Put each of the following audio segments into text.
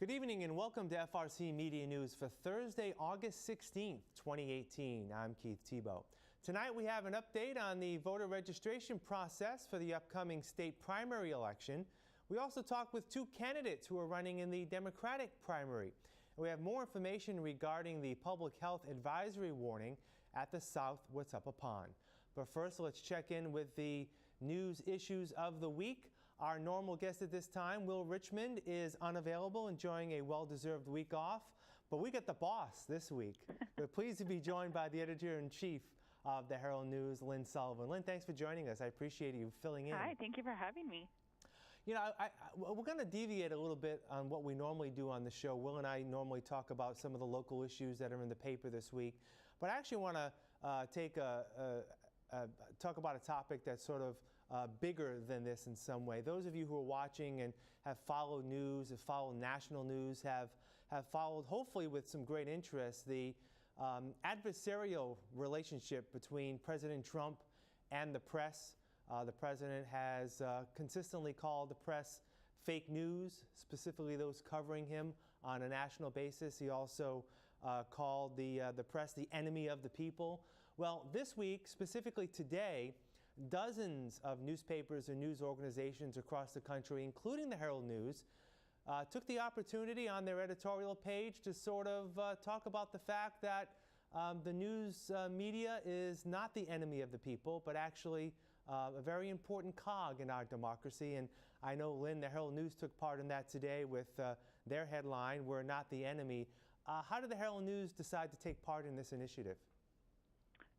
Good evening and welcome to FRC Media News for Thursday, August 16th, 2018. I'm Keith Tebow. Tonight we have an update on the voter registration process for the upcoming state primary election. We also talk with two candidates who are running in the Democratic primary. And we have more information regarding the public health advisory warning at the South Wet'sup Pond. But first, let's check in with the news issues of the week. Our normal guest at this time, Will Richmond, is unavailable, enjoying a well-deserved week off. But we got the boss this week. We're pleased to be joined by the editor-in-chief of the Herald News, Lynn Sullivan. Lynn, thanks for joining us. I appreciate you filling in. Hi, thank you for having me. You know, we're going to deviate a little bit on what we normally do on the show. Will and I normally talk about some of the local issues that are in the paper this week. But I actually want to talk about a topic that's sort of bigger than this in some way. Those of you who are watching and have followed news, have followed national news, have followed, hopefully with some great interest, the adversarial relationship between President Trump and the press. The president has consistently called the press fake news, specifically those covering him on a national basis. He also called the press the enemy of the people. Well, this week, specifically today, dozens of newspapers and news organizations across the country, including the Herald News, took the opportunity on their editorial page to sort of talk about the fact that the news media is not the enemy of the people, but actually a very important cog in our democracy. And I know, Lynn, the Herald News took part in that today with their headline, "We're not the enemy." How did the Herald News decide to take part in this initiative?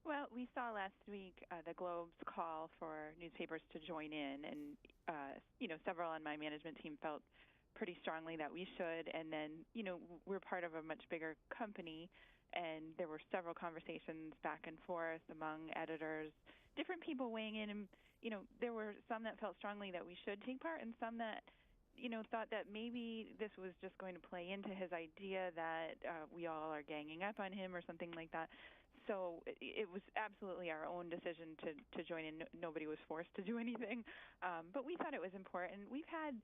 Well, we saw last week the Globe's call for newspapers to join in, and several on my management team felt pretty strongly that we should. And then, we're part of a much bigger company, and there were several conversations back and forth among editors, different people weighing in, and there were some that felt strongly that we should take part, and some that thought that maybe this was just going to play into his idea that we all are ganging up on him or something like that. So it was absolutely our own decision to join in. Nobody was forced to do anything, but we thought it was important. We've had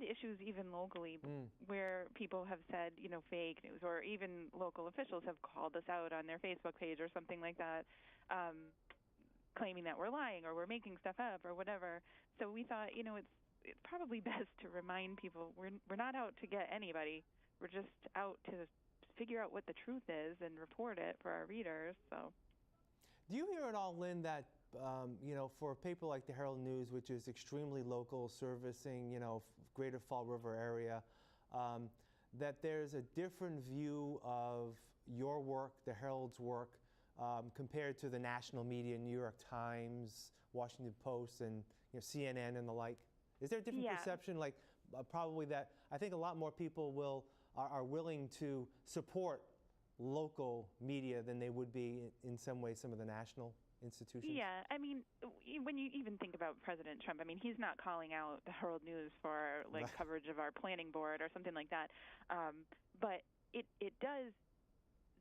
issues even locally where people have said, fake news, or even local officials have called us out on their Facebook page or something like that, claiming that we're lying or we're making stuff up or whatever. So we thought, it's probably best to remind people we're not out to get anybody. We're just out to figure out what the truth is and report it for our readers. So, do you hear at all, Lynn, that for a paper like the Herald News, which is extremely local, servicing Greater Fall River area, that there's a different view of your work, the Herald's work, compared to the national media, New York Times, Washington Post, and CNN and the like? Is there a different perception, like probably that I think a lot more people are willing to support local media than they would be in some ways some of the national institutions? Yeah, I mean, when you even think about President Trump, I mean, he's not calling out the Herald News for coverage of our planning board or something like that. But it does,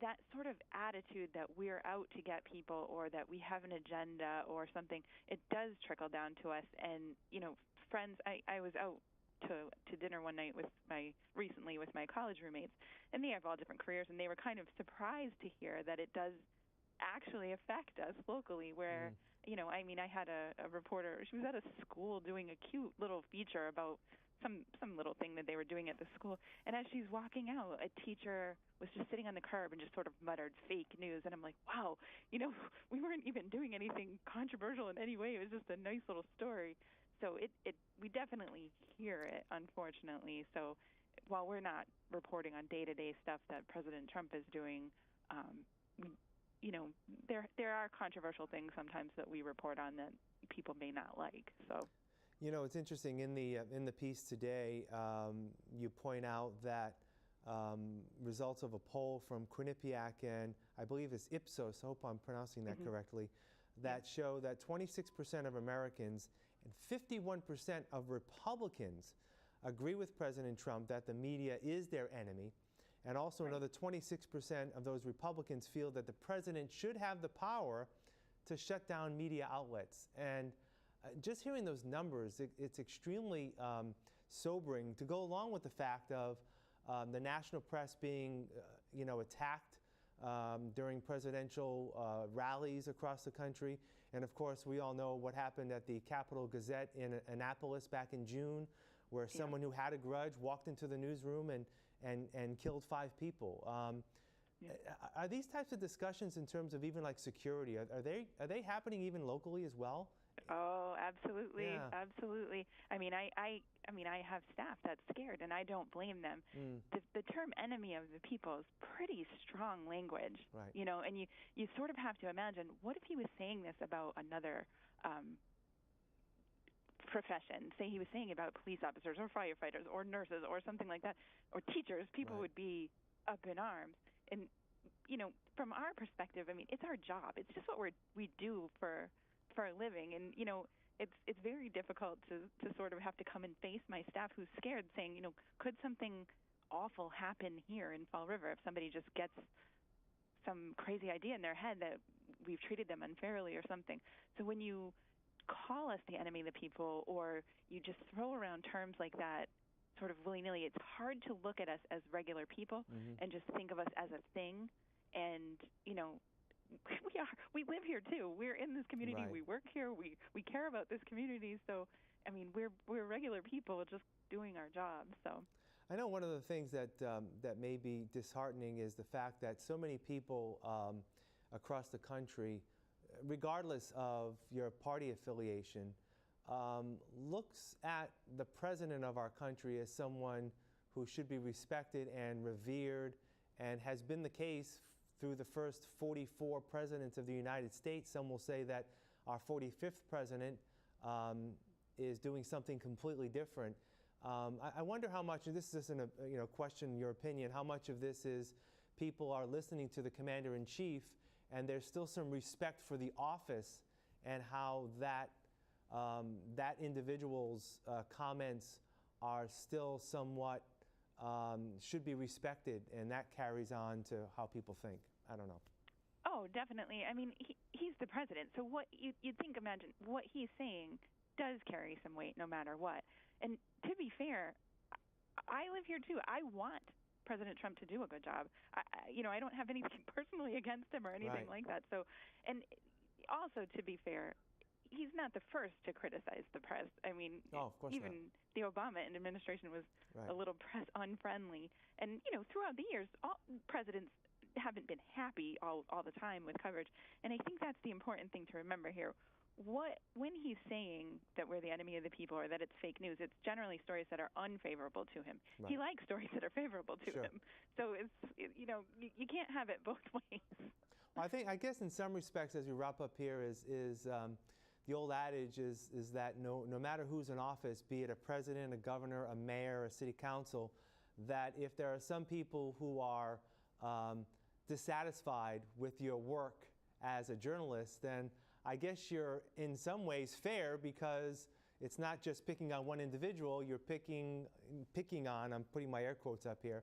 that sort of attitude that we're out to get people or that we have an agenda or something, it does trickle down to us. And, friends, I was out to dinner one night recently with my college roommates, and they have all different careers, and they were kind of surprised to hear that it does actually affect us locally, where, I had a reporter, she was at a school doing a cute little feature about some little thing that they were doing at the school, and as she's walking out, a teacher was just sitting on the curb and just sort of muttered fake news, and I'm like, wow, we weren't even doing anything controversial in any way. It was just a nice little story. So we definitely hear it, unfortunately. So while we're not reporting on day-to-day stuff that President Trump is doing, there are controversial things sometimes that we report on that people may not like. So, it's interesting in the piece today. You point out that results of a poll from Quinnipiac and I believe it's Ipsos. I hope I'm pronouncing that correctly. That show that 26% of Americans and 51% of Republicans agree with President Trump that the media is their enemy. And also another 26% of those Republicans feel that the president should have the power to shut down media outlets. And just hearing those numbers, it's extremely sobering to go along with the fact of the national press being, attacked during presidential rallies across the country. And of course, we all know what happened at the Capitol Gazette in Annapolis back in June, where someone who had a grudge walked into the newsroom and killed 5 people. Are these types of discussions in terms of even like security, are they happening even locally as well? Oh, absolutely, Yeah. absolutely. I mean, I have staff that's scared, and I don't blame them. The term "enemy of the people" is pretty strong language, Right. And you sort of have to imagine, what if he was saying this about another profession? Say he was saying about police officers or firefighters or nurses or something like that, or teachers. People would be up in arms. And from our perspective, I mean, it's our job. It's just what we do for a living, and it's very difficult to sort of have to come and face my staff who's scared, saying, could something awful happen here in Fall River if somebody just gets some crazy idea in their head that we've treated them unfairly or something. So when you call us the enemy of the people, or you just throw around terms like that sort of willy-nilly, it's hard to look at us as regular people and just think of us as a thing. And we live here too. We're in this community. Right. We work here. We care about this community. So, I mean, we're regular people just doing our job. So, I know one of the things that may be disheartening is the fact that so many people across the country, regardless of your party affiliation, looks at the president of our country as someone who should be respected and revered, and has been the case through the first 44 presidents of the United States. Some will say that our 45th president is doing something completely different. I wonder how much, and this isn't a question your opinion, how much of this is people are listening to the commander-in-chief and there's still some respect for the office, and how that individual's comments are still somewhat should be respected, and that carries on to how people think. I don't know. Oh, definitely. I mean, he's the president, so what you'd think, imagine, what he's saying does carry some weight no matter what. And to be fair, I live here too. I want President Trump to do a good job. I don't have anything personally against him or anything like that. So, and also, to be fair, he's not the first to criticize the press. I mean, even the Obama administration was a little press unfriendly. And, throughout the years, all presidents haven't been happy all the time with coverage. And I think that's the important thing to remember here. When he's saying that we're the enemy of the people or that it's fake news, it's generally stories that are unfavorable to him. Right. He likes stories that are favorable to him. So you can't have it both ways. Well, I guess in some respects, as we wrap up here, is the old adage is that no matter who's in office, be it a president, a governor, a mayor, a city council, that if there are some people who are dissatisfied with your work as a journalist, then I guess you're in some ways fair, because it's not just picking on one individual, you're picking on, I'm putting my air quotes up here,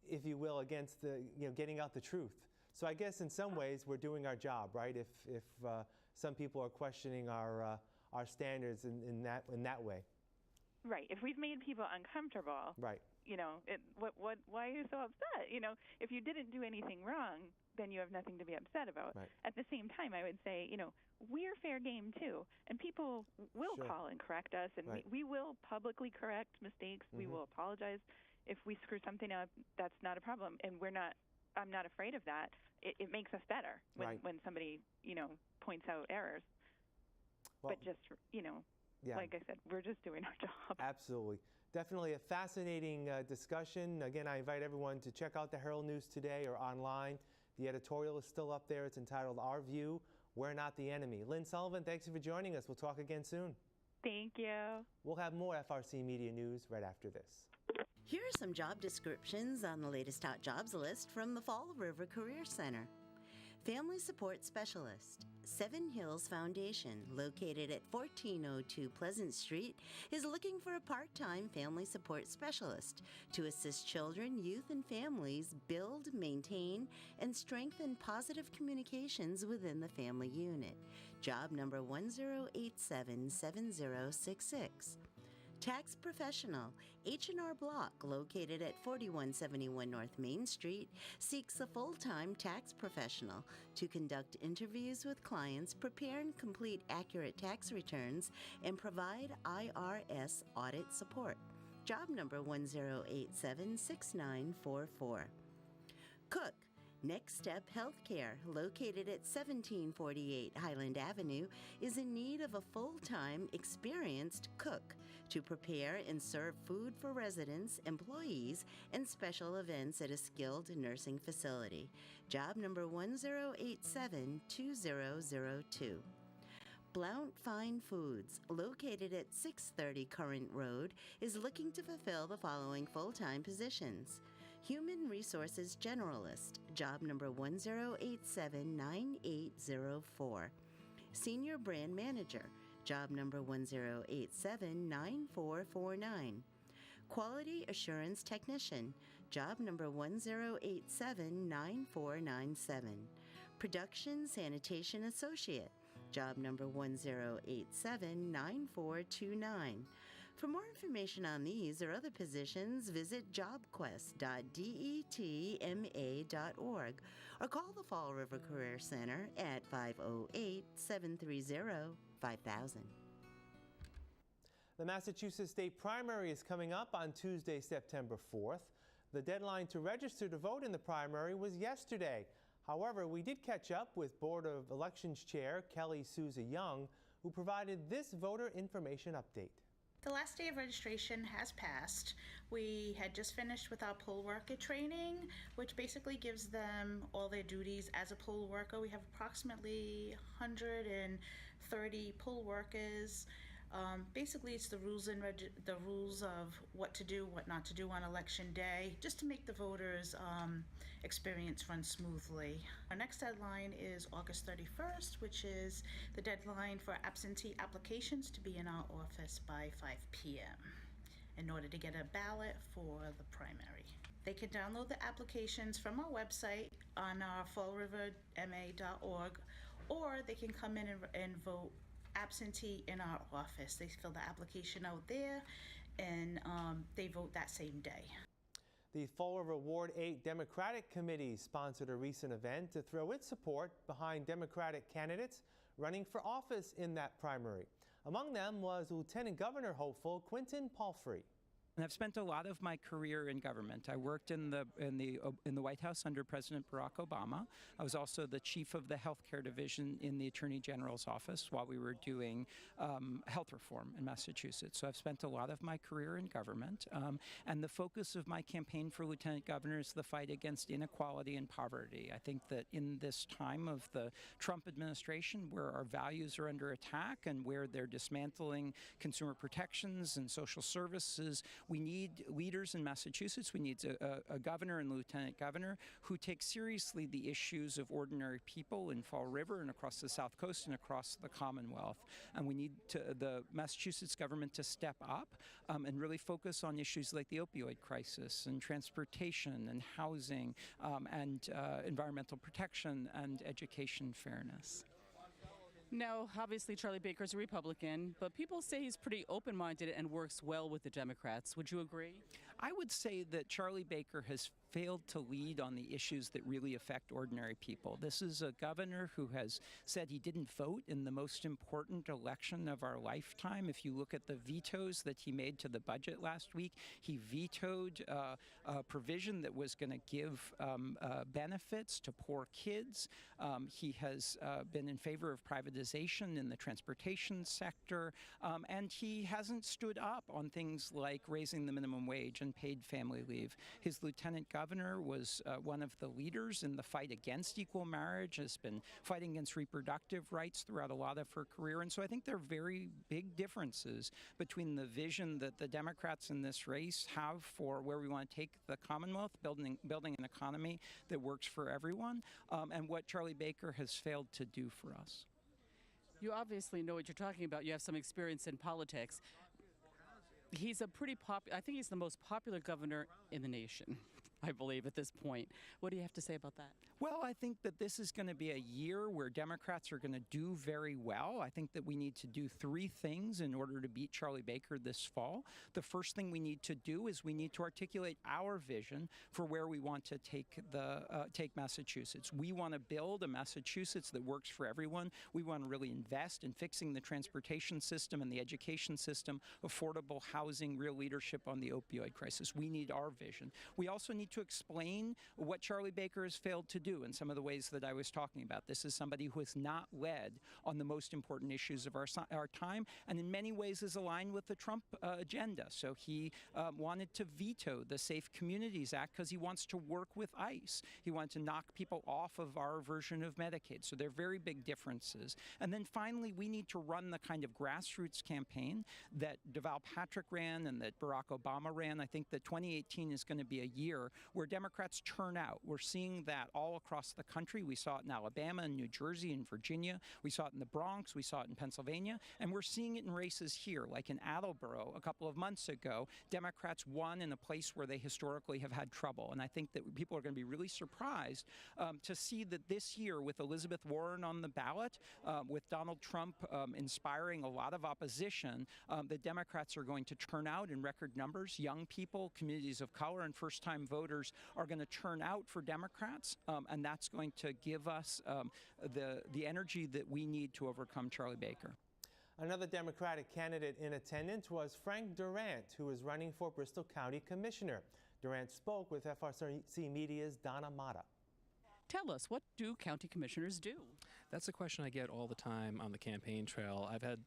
if you will, against getting out the truth. So I guess in some ways we're doing our job, right? If some people are questioning our standards in that way. Right. If we've made people uncomfortable, right? Why are you so upset? If you didn't do anything wrong, then you have nothing to be upset about. Right. At the same time, I would say, we're fair game too, and people will call and correct us, and we will publicly correct mistakes. We will apologize if we screw something up. That's not a problem, and I'm not afraid of that. It makes us better when somebody points out errors. Well, but just like I said, we're just doing our job. Absolutely. Definitely a fascinating discussion. Again, I invite everyone to check out the Herald News today or online. The editorial is still up there. It's entitled Our View, We're Not the Enemy. Lynn Sullivan, thanks for joining us. We'll talk again soon. Thank you. We'll have more FRC Media News right after this. Here are some job descriptions on the latest hot jobs list from the Fall River Career Center. Family Support Specialist. Seven Hills Foundation, located at 1402 Pleasant Street, is looking for a part-time family support specialist to assist children, youth, and families build, maintain, and strengthen positive communications within the family unit. Job number 10877066. Tax Professional, H&R Block, located at 4171 North Main Street, seeks a full-time tax professional to conduct interviews with clients, prepare and complete accurate tax returns, and provide IRS audit support. Job number 10876944. Cook, Next Step Healthcare, located at 1748 Highland Avenue, is in need of a full-time, experienced cook to prepare and serve food for residents, employees, and special events at a skilled nursing facility. Job number 10872002. Blount Fine Foods, located at 630 Current Road, is looking to fulfill the following full-time positions. Human Resources Generalist, job number 10879804. Senior Brand Manager, job number 10879449. Quality Assurance Technician, job number 10879497. Production Sanitation Associate, job number 10879429. For more information on these or other positions, visit jobquest.detma.org or call the Fall River Career Center at 508-730-5000. The Massachusetts State Primary is coming up on Tuesday, September 4th. The deadline to register to vote in the primary was yesterday. However, we did catch up with Board of Elections Chair Kelly Souza Young, who provided this voter information update. The last day of registration has passed. We had just finished with our poll worker training, which basically gives them all their duties as a poll worker. We have approximately 130 poll workers. Basically, it's the rules of what to do, what not to do on election day, just to make the voters' experience run smoothly. Our next deadline is August 31st, which is the deadline for absentee applications to be in our office by 5 p.m. in order to get a ballot for the primary. They can download the applications from our website on our fallriverma.org, or they can come in and vote absentee in our office. They fill the application out there and they vote that same day. The Fall River Ward 8 Democratic Committee sponsored a recent event to throw its support behind Democratic candidates running for office in that primary. Among them was Lieutenant Governor hopeful Quinton Palfrey. And I've spent a lot of my career in government. I worked in the White House under President Barack Obama. I was also the chief of the healthcare division in the Attorney General's office while we were doing health reform in Massachusetts. So I've spent a lot of my career in government. And the focus of my campaign for Lieutenant Governor is the fight against inequality and poverty. I think that in this time of the Trump administration, where our values are under attack and where they're dismantling consumer protections and social services, we need leaders in Massachusetts. We need a governor and lieutenant governor who take seriously the issues of ordinary people in Fall River and across the South Coast and across the Commonwealth. And we need the Massachusetts government to step up and really focus on issues like the opioid crisis and transportation and housing and environmental protection and education fairness. Now, obviously, Charlie Baker's a Republican, but people say he's pretty open-minded and works well with the Democrats. Would you agree? I would say that Charlie Baker has failed to lead on the issues that really affect ordinary people. This is a governor who has said he didn't vote in the most important election of our lifetime. If you look at the vetoes that he made to the budget last week, he vetoed a provision that was going to give benefits to poor kids. He has been in favor of privatization in the transportation sector, and he hasn't stood up on things like raising the minimum wage and paid family leave. His lieutenant governor was one of the leaders in the fight against equal marriage, has been fighting against reproductive rights throughout a lot of her career. And so I think there are very big differences between the vision that the Democrats in this race have for where we want to take the Commonwealth, building an economy that works for everyone, and what Charlie Baker has failed to do for us. You obviously know what you're talking about. You have some experience in politics. He's a pretty I think he's the most popular governor in the nation. I believe, at this point. What do you have to say about that? Well, I think that this is going to be a year where Democrats are going to do very well. I think that we need to do three things in order to beat Charlie Baker this fall. The first thing we need to do is we need to articulate our vision for where we want to take Massachusetts. We want to build a Massachusetts that works for everyone. We want to really invest in fixing the transportation system and the education system, affordable housing, real leadership on the opioid crisis. We need our vision. We also need to explain what Charlie Baker has failed to do in some of the ways that I was talking about. This is somebody who has not led on the most important issues of our time, and in many ways is aligned with the Trump agenda. So he wanted to veto the Safe Communities Act because he wants to work with ICE. He wanted to knock people off of our version of Medicaid. So there are very big differences. And then finally, we need to run the kind of grassroots campaign that Deval Patrick ran and that Barack Obama ran. I think that 2018 is going to be a year where Democrats turn out. We're seeing that all across the country. We saw it in Alabama and New Jersey and Virginia. We saw it in the Bronx. We saw it in Pennsylvania. And we're seeing it in races here, like in Attleboro a couple of months ago. Democrats won in a place where they historically have had trouble. And I think that people are going to be really surprised to see that this year, with Elizabeth Warren on the ballot, with Donald Trump inspiring a lot of opposition, the Democrats are going to turn out in record numbers. Young people, communities of color, and first-time voters are going to turn out for Democrats, and that's going to give us the energy that we need to overcome Charlie Baker. Another Democratic candidate in attendance was Frank Durant, who is running for Bristol County Commissioner. Durant spoke with FRC Media's Donna Mata. Tell us, what do county commissioners do? That's a question I get all the time on the campaign trail. I've had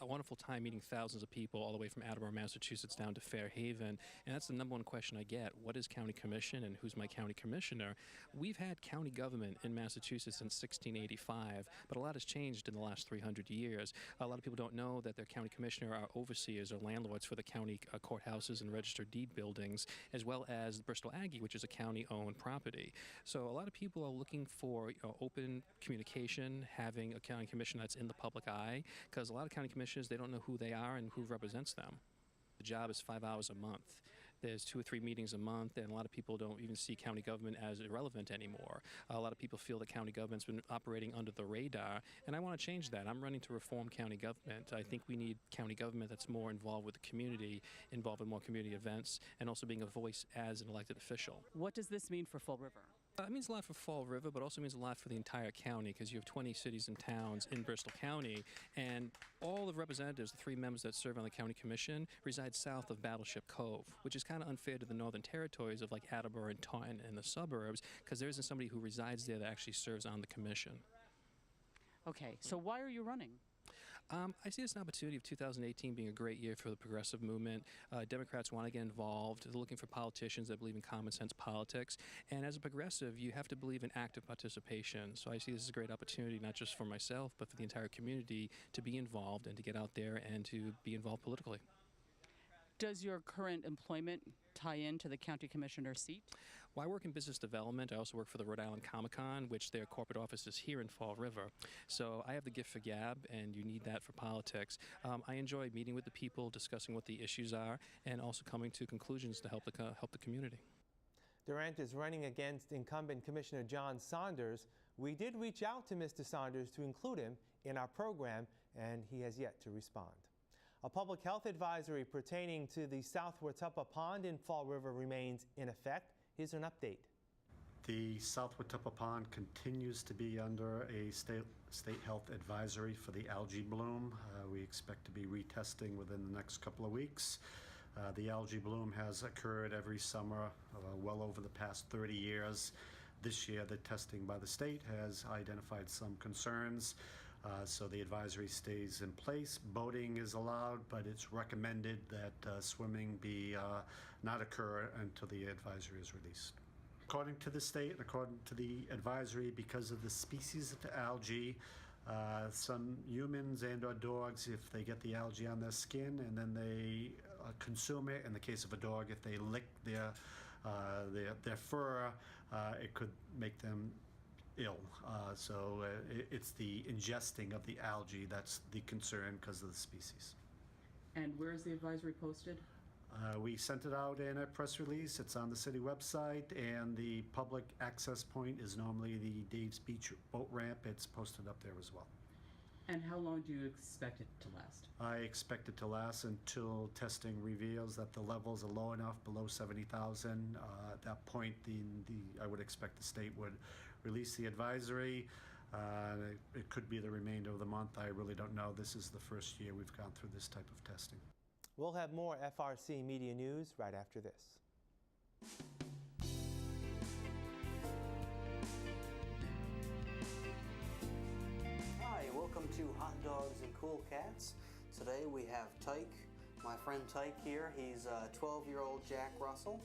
a wonderful time meeting thousands of people all the way from Attleboro, Massachusetts down to Fairhaven, and that's the number one question I get. What is county commission and who's my county commissioner? We've had county government in Massachusetts since 1685, but a lot has changed in the last 300 years. A lot of people don't know that their county commissioner are overseers or landlords for the county courthouses and registered deed buildings, as well as Bristol Aggie, which is a county-owned property. So a lot of people are looking for open communication, having a county commission that's in the public eye, because a lot of county commissioners, they don't know who they are and who represents them. The job is 5 hours a month. There's 2 or 3 meetings a month, and a lot of people don't even see county government as irrelevant anymore. A lot of people feel that county government's been operating under the radar, and I want to change that. I'm running to reform county government. I think we need county government that's more involved with the community, involved in more community events, and also being a voice as an elected official. What does this mean for Fall River? It means a lot for Fall River, but also means a lot for the entire county, because you have 20 cities and towns in Bristol County, and all the representatives, the 3 members that serve on the county commission, reside south of Battleship Cove, which is kind of unfair to the northern territories of like Attleboro and Taunton and the suburbs, because there isn't somebody who resides there that actually serves on the commission. Okay, so why are you running? I see this an opportunity of 2018 being a great year for the progressive movement. Democrats want to get involved. They're looking for politicians that believe in common sense politics. And as a progressive, you have to believe in active participation. So I see this as a great opportunity, not just for myself, but for the entire community to be involved and to get out there and to be involved politically. Does your current employment tie into the county commissioner seat? Well, I work in business development. I also work for the Rhode Island Comic-Con, which their corporate office is here in Fall River. So I have the gift for gab, and you need that for politics. I enjoy meeting with the people, discussing what the issues are, and also coming to conclusions to help the community. Durant is running against incumbent Commissioner John Saunders. We did reach out to Mr. Saunders to include him in our program, and he has yet to respond. A public health advisory pertaining to the South Watuppa Pond in Fall River remains in effect. Here's an update. The South Watuppa Pond continues to be under a state health advisory for the algae bloom. We expect to be retesting within the next couple of weeks. The algae bloom has occurred every summer well over the past 30 years. This year, the testing by the state has identified some concerns. So the advisory stays in place. Boating is allowed, but it's recommended that swimming not occur until the advisory is released. According to the state and according to the advisory, because of the species of the algae, some humans and or dogs, if they get the algae on their skin and then they consume it, in the case of a dog, if they lick their fur, it could make them ill. So it's the ingesting of the algae that's the concern because of the species. And where is the advisory posted? We sent it out in a press release. It's on the city website, and the public access point is normally the Dave's Beach boat ramp. It's posted up there as well. And how long do you expect it to last? I expect it to last until testing reveals that the levels are low enough, below 70,000. At that point, I would expect the state would release the advisory. It could be the remainder of the month. I really don't know. This is the first year we've gone through this type of testing. We'll have more FRC Media News right after this. Hi, welcome to Hot Dogs and Cool Cats. Today we have Tyke, my friend Tyke here. He's a 12-year-old Jack Russell.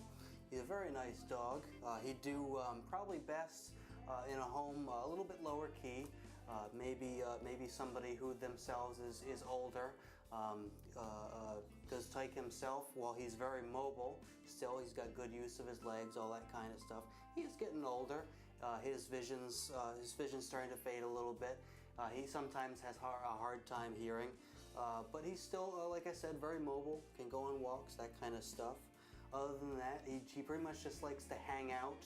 He's a very nice dog. He'd do probably best in a home a little bit lower key. Maybe somebody who themselves is older. Does Tyke himself, while he's very mobile, still he's got good use of his legs, all that kind of stuff. He is getting older. His vision's starting to fade a little bit. He sometimes has a hard time hearing, but he's still, like I said, very mobile, can go on walks, that kind of stuff. Other than that, he pretty much just likes to hang out.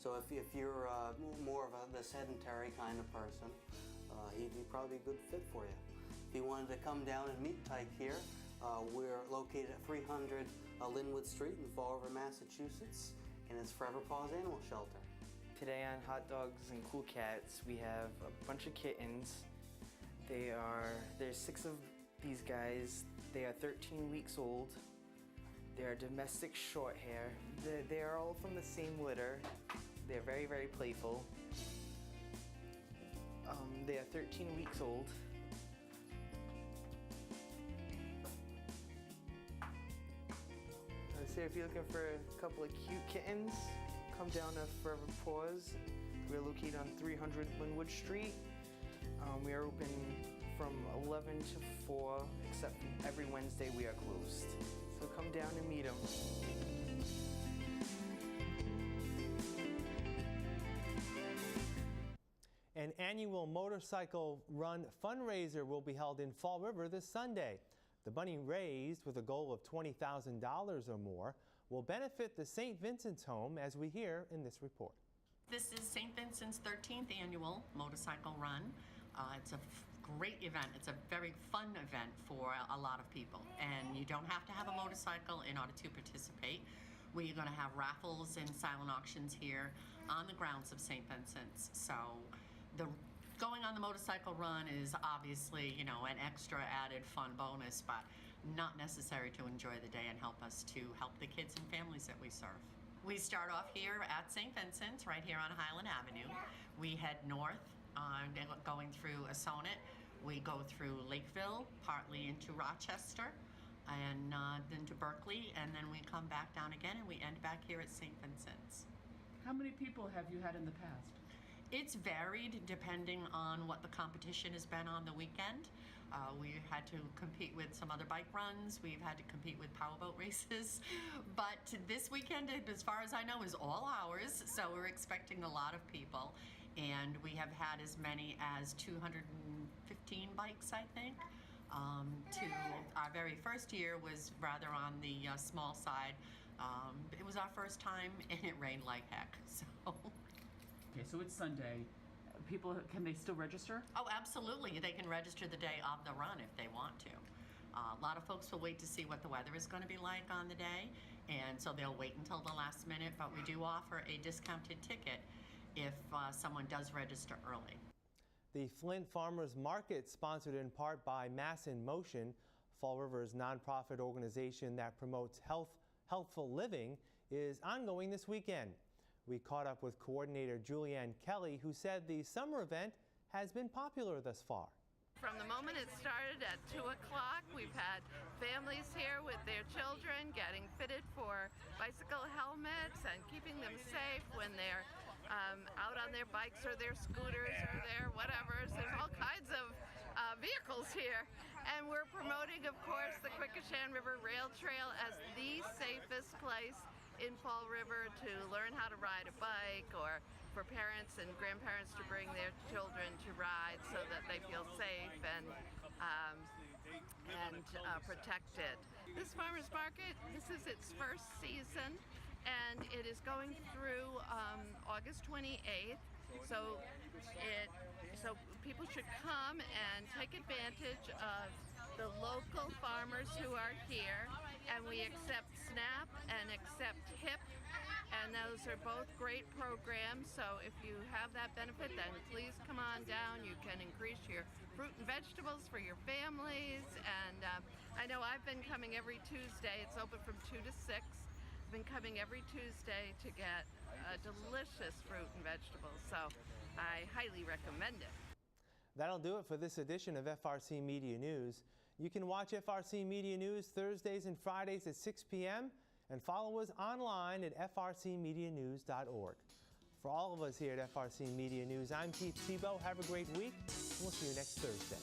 So if you're more of the sedentary kind of person, he'd be probably a good fit for you. If you wanted to come down and meet Tyke here, we're located at 300 Linwood Street in Fall River, Massachusetts, and it's Forever Paws Animal Shelter. Today on Hot Dogs and Cool Cats, we have a bunch of kittens. There's 6 of these guys. They are 13 weeks old. They are domestic short hair. They are all from the same litter. They're very, very playful. They are 13 weeks old. So if you're looking for a couple of cute kittens, come down to Forever Paws. We're located on 300 Linwood Street. We are open from 11 to 4, except every Wednesday we are closed. So come down and meet them. An annual motorcycle run fundraiser will be held in Fall River this Sunday. The money raised, with a goal of $20,000 or more, will benefit the St. Vincent's Home, as we hear in this report. This is St. Vincent's 13th annual motorcycle run. It's a great event. It's a very fun event for a lot of people, and you don't have to have a motorcycle in order to participate. We're going to have raffles and silent auctions here on the grounds of St. Vincent's. So going on the motorcycle run is obviously, an extra added fun bonus, but not necessary to enjoy the day and help us to help the kids and families that we serve. We start off here at St. Vincent's, right here on Highland Avenue. We head north, going through Assonet. We go through Lakeville, partly into Rochester, and then to Berkeley, and then we come back down again, and we end back here at St. Vincent's. How many people have you had in the past? It's varied depending on what the competition has been on the weekend. We had to compete with some other bike runs. We've had to compete with powerboat races. But this weekend, as far as I know, is all ours. So we're expecting a lot of people. And we have had as many as 215 bikes, I think. Our very first year was rather on the small side. It was our first time, and it rained like heck. Okay, so it's Sunday. People, can they still register? Oh, absolutely. They can register the day of the run if they want to. A lot of folks will wait to see what the weather is going to be like on the day, and so they'll wait until the last minute, but we do offer a discounted ticket if someone does register early. The Flint Farmers Market, sponsored in part by Mass in Motion, Fall River's nonprofit organization that promotes healthful living, is ongoing this weekend. We caught up with coordinator Julianne Kelly, who said the summer event has been popular thus far. From the moment it started at 2 o'clock, we've had families here with their children getting fitted for bicycle helmets and keeping them safe when they're out on their bikes or their scooters or their whatever. So there's all kinds of vehicles here. And we're promoting, of course, the Quinton River Rail Trail as the safest place in Fall River to learn how to ride a bike, or for parents and grandparents to bring their children to ride so that they feel safe and protected. This farmers market, this is its first season, and it is going through August 28th. So people should come and take advantage of the local farmers who are here, and we accept SNAP and accept HIP, and those are both great programs. So if you have that benefit, then please come on down. You can increase your fruit and vegetables for your families, and I know I've been coming every Tuesday. It's open from 2 to 6. I've been coming every Tuesday to get delicious fruit and vegetables, so I highly recommend it. That'll do it for this edition of FRC Media News. You can watch FRC Media News Thursdays and Fridays at 6 p.m. and follow us online at frcmedianews.org. For all of us here at FRC Media News, I'm Keith Tebow. Have a great week, and we'll see you next Thursday.